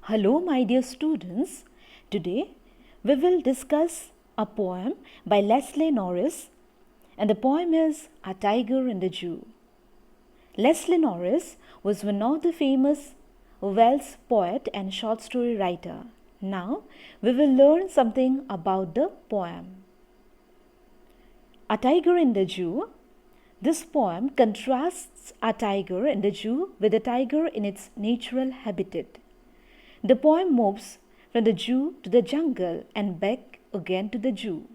Hello, my dear students. Today we will discuss a poem by Leslie Norris, and the poem is A Tiger and a Jew. Leslie Norris was one of the famous Welsh poet and short story writer. Now we will learn something about the poem. A Tiger and a Jew. This poem contrasts a tiger and a Jew with a tiger in its natural habitat. The poem moves from the Jew to the jungle and back again to the Jew.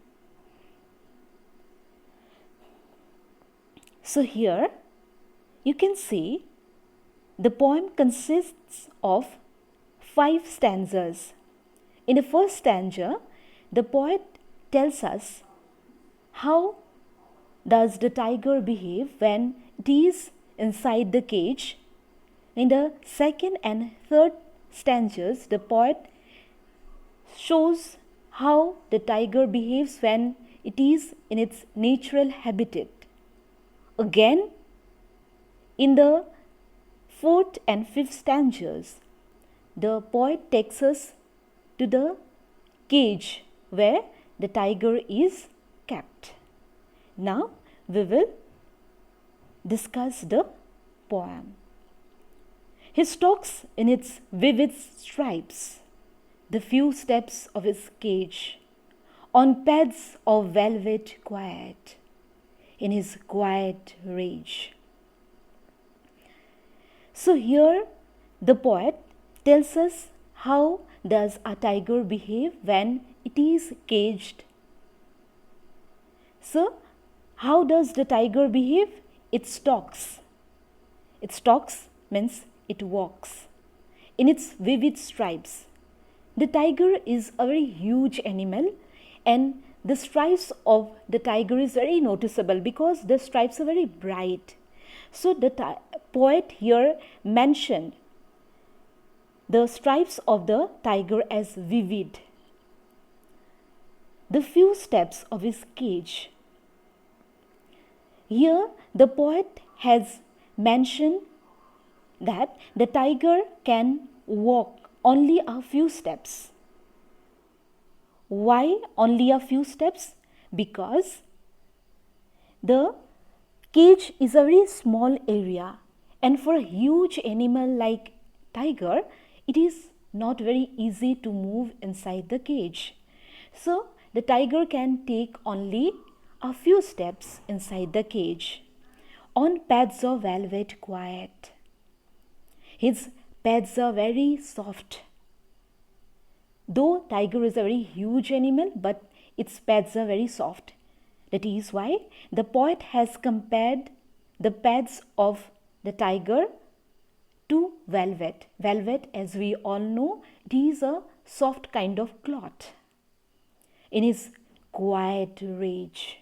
So here you can see the poem consists of 5 stanzas. In the first stanza, the poet tells us how does the tiger behave when it is inside the cage. In the second and third stanzas, the poet shows how the tiger behaves when it is in its natural habitat. Again, in the fourth and fifth stanzas, the poet takes us to the cage where the tiger is kept. Now we will discuss the poem. He stalks in its vivid stripes the few steps of his cage, on pads of velvet quiet, in his quiet rage. So here the poet tells us how does a tiger behave when it is caged. So how does the tiger behave? It stalks. It stalks means it walks in its vivid stripes. The tiger is a very huge animal, and the stripes of the tiger is very noticeable because the stripes are very bright. So the poet here mentioned the stripes of the tiger as vivid. The few steps of his cage. Here the poet has mentioned that the tiger can walk only a few steps. Why only a few steps? Because the cage is a very small area, and for a huge animal like tiger, it is not very easy to move inside the cage. So the tiger can take only a few steps inside the cage, on pads of velvet quiet. His pads are very soft. Though tiger is a very huge animal, but its pads are very soft. That is why the poet has compared the pads of the tiger to velvet. Velvet, as we all know, it is a soft kind of cloth. In his quiet rage,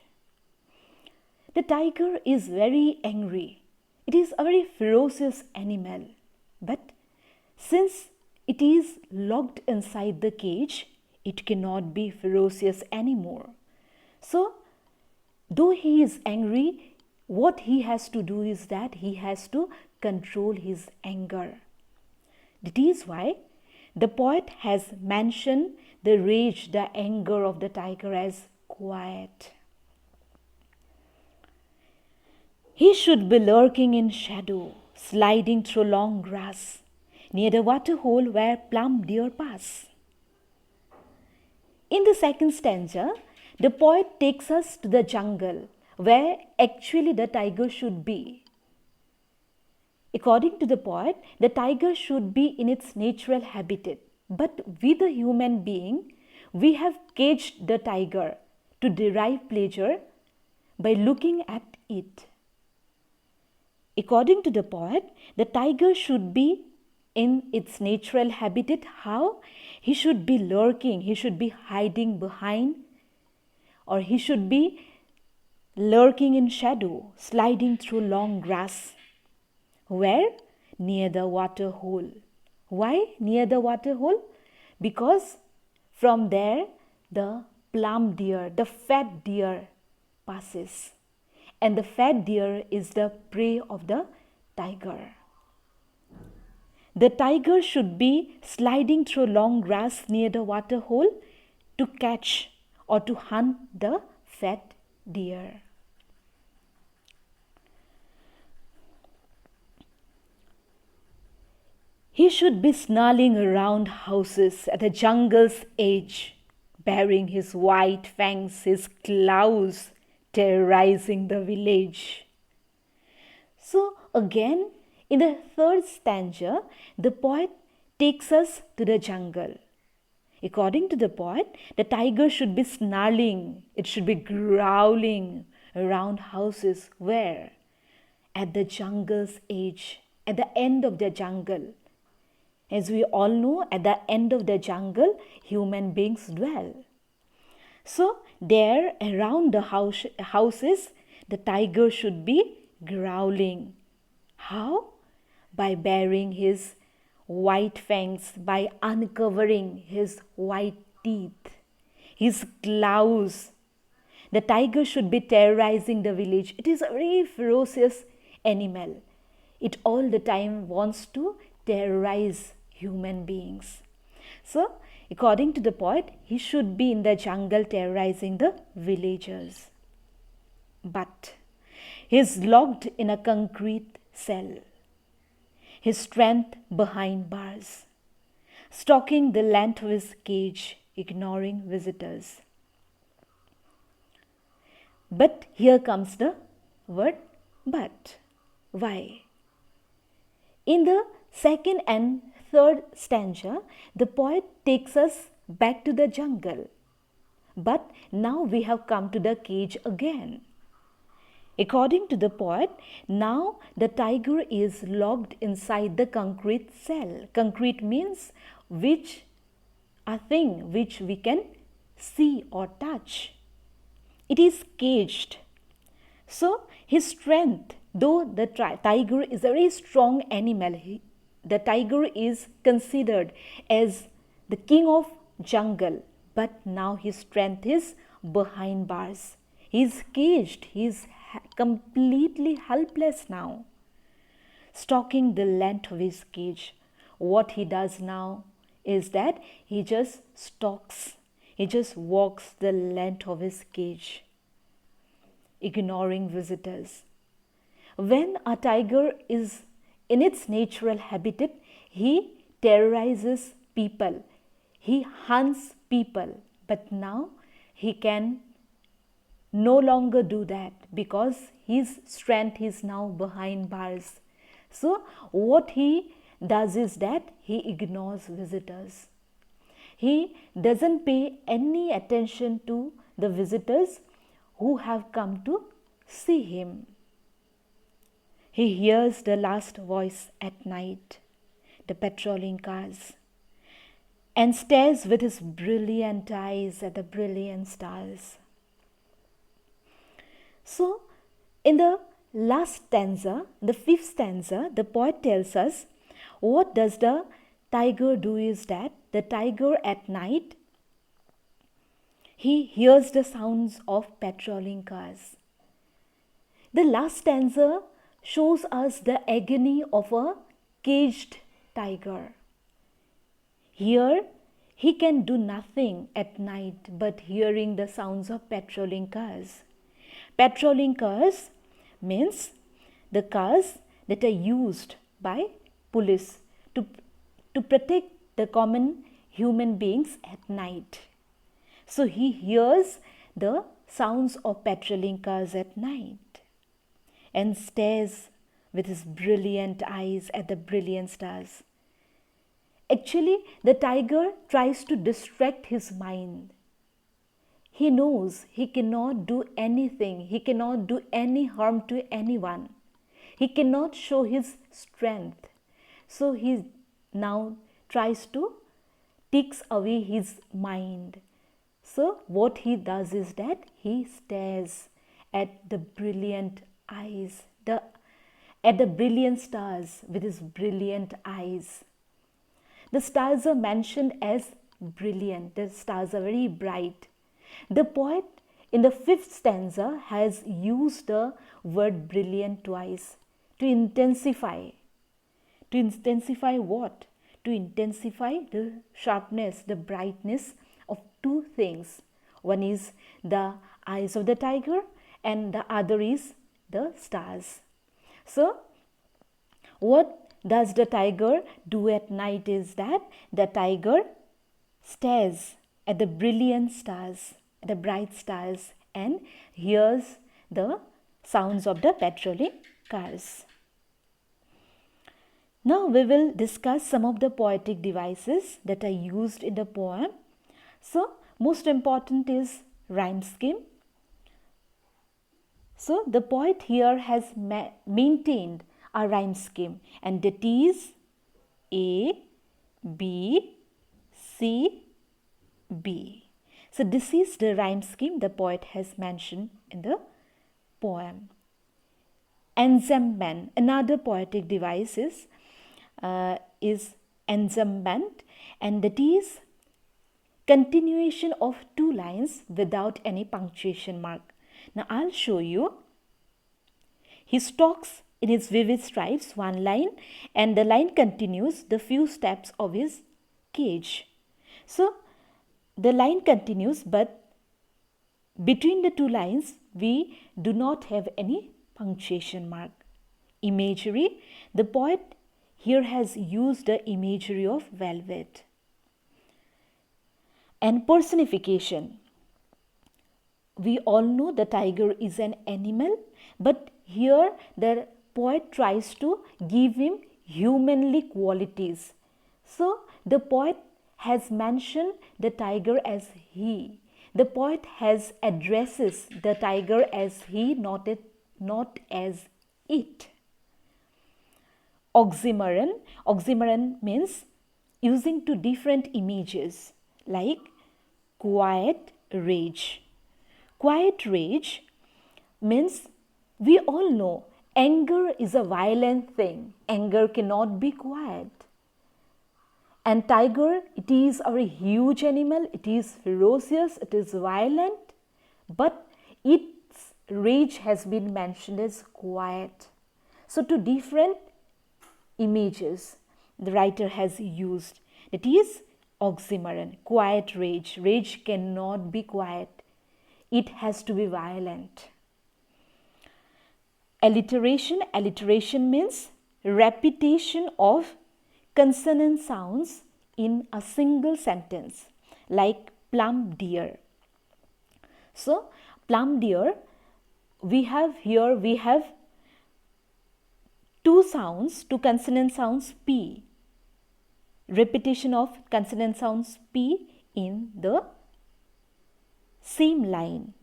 the tiger is very angry. It is a very ferocious animal. But since it is locked inside the cage, it cannot be ferocious anymore. So, though he is angry, what he has to do is that he has to control his anger. That is why the poet has mentioned the rage, the anger of the tiger as quiet. He should be lurking in shadow, sliding through long grass, near the waterhole where plump deer pass. In the second stanza, the poet takes us to the jungle, where actually the tiger should be. According to the poet, the tiger should be in its natural habitat. But we, the human being, we have caged the tiger to derive pleasure by looking at it. According to the poet, the tiger should be in its natural habitat. How? He should be lurking, he should be hiding behind, or he should be lurking in shadow, sliding through long grass. Where? Near the water hole. Why near the water hole? Because from there the plump deer, the fat deer passes. And the fat deer is the prey of the tiger. The tiger should be sliding through long grass near the water hole to catch or to hunt the fat deer. He should be snarling around houses at the jungle's edge, baring his white fangs, his claws, terrorizing the village. So again, in the third stanza, the poet takes us to the jungle. According to the poet, the tiger should be snarling, it should be growling around houses where? At the jungle's edge, at the end of the jungle. As we all know, at the end of the jungle, human beings dwell. So, there around the houses, the tiger should be growling. How? By baring his white fangs, by uncovering his white teeth, his claws. The tiger should be terrorizing the village. It is a very ferocious animal. It all the time wants to terrorize human beings. So, according to the poet, he should be in the jungle terrorizing the villagers. But he is locked in a concrete cell, his strength behind bars, stalking the length of his cage, ignoring visitors. But here comes the word but. Why? In the second and third stanza, the poet takes us back to the jungle. But now we have come to the cage again. According to the poet, now the tiger is locked inside the concrete cell. Concrete means a thing which we can see or touch. It is caged. So his strength, though the tiger is a very strong animal, the tiger is considered as the king of jungle, but now his strength is behind bars. He is caged. He is completely helpless now. Stalking the length of his cage. What he does now is that he just stalks. He just walks the length of his cage, ignoring visitors. When a tiger is in its natural habitat, he terrorizes people. He hunts people. But now he can no longer do that because his strength is now behind bars. So what he does is that he ignores visitors. He doesn't pay any attention to the visitors who have come to see him. He hears the last voice at night, the patrolling cars, and stares with his brilliant eyes at the brilliant stars. So, in the last stanza, the fifth stanza, the poet tells us what does the tiger do is that the tiger at night, he hears the sounds of patrolling cars. The last stanza shows us the agony of a caged tiger. Here, he can do nothing at night but hearing the sounds of patrolling cars. Patrolling cars means the cars that are used by police to protect the common human beings at night. So he hears the sounds of patrolling cars at night and stares with his brilliant eyes at the brilliant stars. Actually, the tiger tries to distract his mind. He knows he cannot do anything. He cannot do any harm to anyone. He cannot show his strength. So he now tries to take away his mind. So what he does is that he stares at the brilliant eyes, at the brilliant stars with his brilliant eyes. The stars are mentioned as brilliant. The stars are very bright. The poet in the fifth stanza has used the word brilliant twice to intensify To intensify what? To intensify the sharpness, the brightness of two things. One is the eyes of the tiger and the other is the stars. So, what does the tiger do at night is that the tiger stares at the brilliant stars, the bright stars, and hears the sounds of the patrolling cars. Now we will discuss some of the poetic devices that are used in the poem. So, most important is rhyme scheme. So, the poet here has maintained a rhyme scheme, and that is A, B, C, B. So, this is the rhyme scheme the poet has mentioned in the poem. Enjambment, another poetic device is enjambment, and that is continuation of two lines without any punctuation mark. Now, I'll show you. He stalks in his vivid stripes, one line, and the line continues the few steps of his cage. So, the line continues, but between the two lines, we do not have any punctuation mark. Imagery, the poet here has used the imagery of velvet. And personification. We all know the tiger is an animal, but here the poet tries to give him humanly qualities. So, the poet has mentioned the tiger as he. The poet has addresses the tiger as he, not as it. Oxymoron. Oxymoron means using two different images like quiet rage. Quiet rage means we all know anger is a violent thing. Anger cannot be quiet. And tiger, it is a very huge animal. It is ferocious. It is violent. But its rage has been mentioned as quiet. So, two different images the writer has used. It is oxymoron, quiet rage. Rage cannot be quiet. It has to be violent. Alliteration. Alliteration means repetition of consonant sounds in a single sentence, like plum deer. So, plum deer, we have two sounds, two consonant sounds P. Repetition of consonant sounds P in the same line.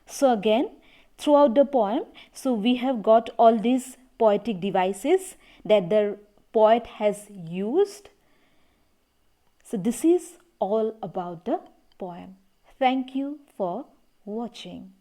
So again, throughout the poem, so we have got all these poetic devices that the poet has used. So this is all about the poem. Thank you for watching.